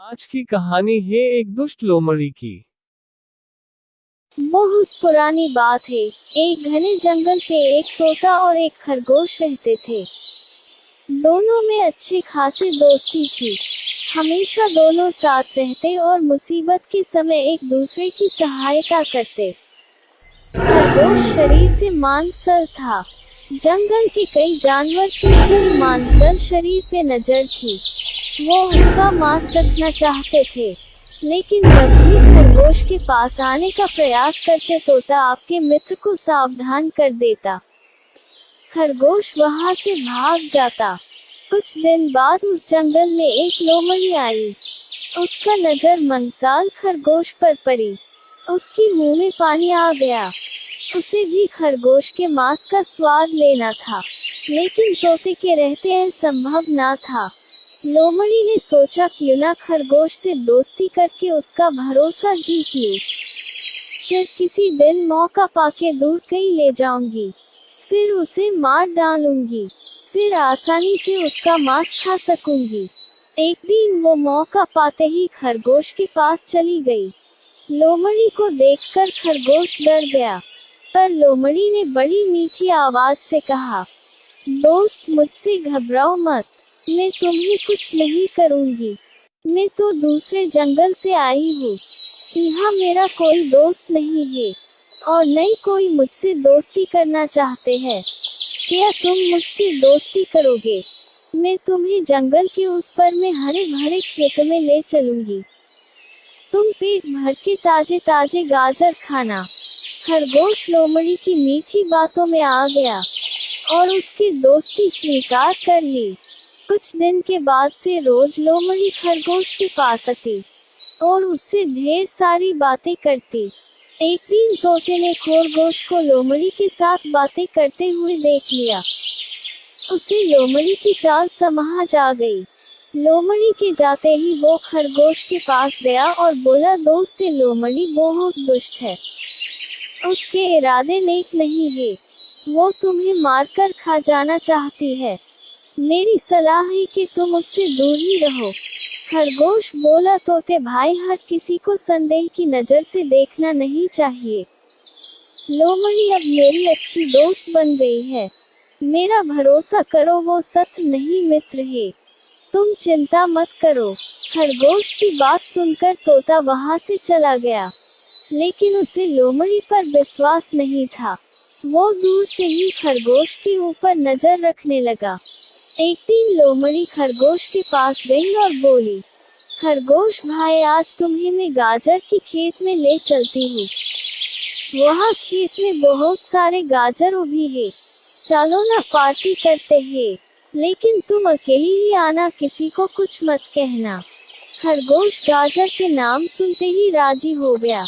आज की कहानी है एक दुष्ट लोमड़ी की। बहुत पुरानी बात है। एक घने जंगल पे एक तोता और एक खरगोश रहते थे। दोनों में अच्छी खासी दोस्ती थी। हमेशा दोनों साथ रहते और मुसीबत के समय एक दूसरे की सहायता करते। खरगोश शरीर से मांसल था। जंगल के कई जानवर की उसकी मांसल शरीर पे नजर थी। वो उसका मांस चखना चाहते थे, लेकिन जब भी खरगोश के पास आने का प्रयास करते तोता आपके मित्र को सावधान कर देता। खरगोश वहां से भाग जाता। कुछ दिन बाद उस जंगल में एक लोमड़ी आई। उसका नजर मंसाल खरगोश पर पड़ी। उसकी मुंह में पानी आ गया। उसे भी खरगोश के मांस का स्वाद लेना था, लेकिन तोते के रहते यह संभव ना था। लोमड़ी ने सोचा क्यों ना खरगोश से दोस्ती करके उसका भरोसा जीत लूं। फिर किसी दिन मौका पाके दूर कहीं ले जाऊंगी, फिर उसे मार डालूंगी, फिर आसानी से उसका मांस खा सकूंगी। एक दिन वो मौका पाते ही खरगोश के पास चली गई। लोमड़ी को देखकर खरगोश डर गया, पर लोमड़ी ने बड़ी मीठी आवाज से कहा, दोस्त मुझसे घबराओ मत, मैं तुम्हें कुछ नहीं करूंगी। मैं तो दूसरे जंगल से आई हूँ। यहाँ मेरा कोई दोस्त नहीं है और न ही कोई मुझसे दोस्ती करना चाहते हैं। क्या तुम मुझसे दोस्ती करोगे? मैं तुम्हें जंगल के उस पर में हरे भरे खेत में ले चलूंगी। तुम पेट भर के ताजे ताजे गाजर खाना। खरगोश लोमड़ी की मीठी बातों में आ गया और उसकी दोस्ती स्वीकार कर ली। कुछ दिन के बाद से रोज लोमड़ी खरगोश के पास आती और उससे ढेर सारी बातें करती। एक दिन तोते ने खरगोश को लोमड़ी के साथ बातें करते हुए देख लिया। उसे लोमड़ी की चाल समझ आ गई। लोमड़ी के जाते ही वो खरगोश के पास गया और बोला, दोस्त लोमड़ी बहुत दुष्ट है। उसके इरादे नेक नहीं है। वो तुम्हें मारकर खा जाना चाहती है। मेरी सलाह है कि तुम उससे दूर ही रहो। खरगोश बोला, तोते भाई, हर किसी को संदेह की नजर से देखना नहीं चाहिए। लोमड़ी अब मेरी अच्छी दोस्त बन गई है। मेरा भरोसा करो, वो सत्य नहीं मित्र है। तुम चिंता मत करो। खरगोश की बात सुनकर तोता वहां से चला गया, लेकिन उसे लोमड़ी पर विश्वास नहीं था। वो दूर से ही खरगोश के ऊपर नजर रखने लगा। एक दिन लोमड़ी खरगोश के पास गई और बोली, खरगोश भाई, आज तुम्हें मैं गाजर के खेत में ले चलती हूँ। वहाँ खेत में बहुत सारे गाजर उभी है। चलो ना पार्टी करते हैं, लेकिन तुम अकेली ही आना, किसी को कुछ मत कहना। खरगोश गाजर के नाम सुनते ही राजी हो गया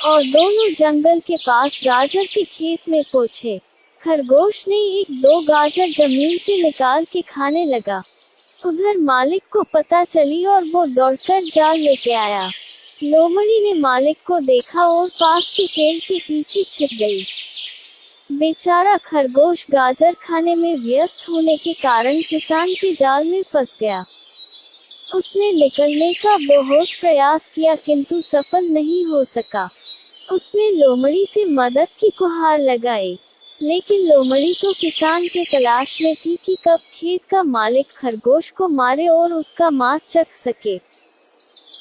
और दोनों जंगल के पास गाजर के खेत में पहुंचे। खरगोश ने एक दो गाजर जमीन से निकाल के खाने लगा। उधर मालिक को पता चली और वो दौड़कर जाल लेके आया। लोमड़ी ने मालिक को देखा और पास के पेड़ के पीछे छिप गई। बेचारा खरगोश गाजर खाने में व्यस्त होने के कारण किसान के जाल में फंस गया। उसने निकलने का बहुत प्रयास किया, किंतु सफल नहीं हो सका। उसने लोमड़ी से मदद की गुहार लगाई, लेकिन लोमड़ी तो किसान के तलाश में थी कि कब खेत का मालिक खरगोश को मारे और उसका मांस चख सके।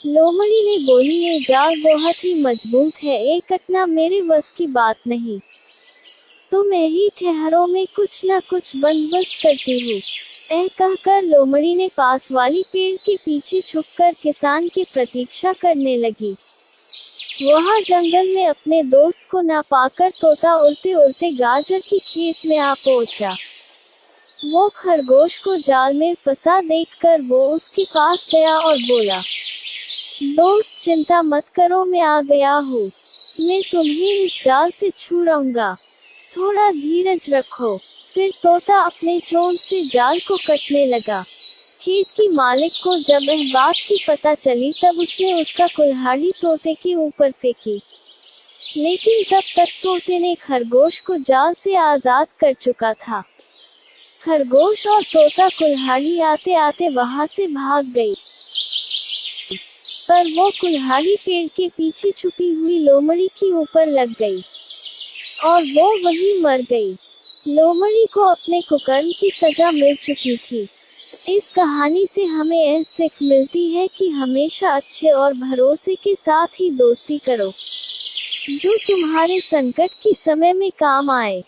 लोमड़ी ने बोली, ये जाल बहुत ही मजबूत है, ये कटना मेरे बस की बात नहीं। तुम यही ठहरो, में कुछ न कुछ बंदोबस्त करती हूँ। कहकर लोमड़ी ने पास वाली पेड़ के पीछे छुपकर किसान की प्रतीक्षा करने लगी। वहाँ जंगल में अपने दोस्त को ना पाकर तोता उड़ते उड़ते गाजर की खेत में आ पहुंचा। वो खरगोश को जाल में फंसा देखकर वो उसके पास गया और बोला, दोस्त चिंता मत करो, मैं आ गया हूँ। मैं तुम्हें इस जाल से छुड़ाऊंगा, थोड़ा धीरज रखो। फिर तोता अपने चोंच से जाल को काटने लगा। खेत की मालिक को जब यह बात की पता चली, तब उसने उसका कुल्हाड़ी तोते के ऊपर फेंकी, लेकिन तब तक तोते ने खरगोश को जाल से आजाद कर चुका था। खरगोश और तोता कुल्हाड़ी आते आते वहां से भाग गई। पर वो कुल्हाड़ी पेड़ के पीछे छुपी हुई लोमड़ी के ऊपर लग गई और वो वहीं मर गई। लोमड़ी को अपने कुकर्म की सजा मिल चुकी थी। इस कहानी से हमें यह सीख मिलती है कि हमेशा अच्छे और भरोसे के साथ ही दोस्ती करो, जो तुम्हारे संकट के समय में काम आए।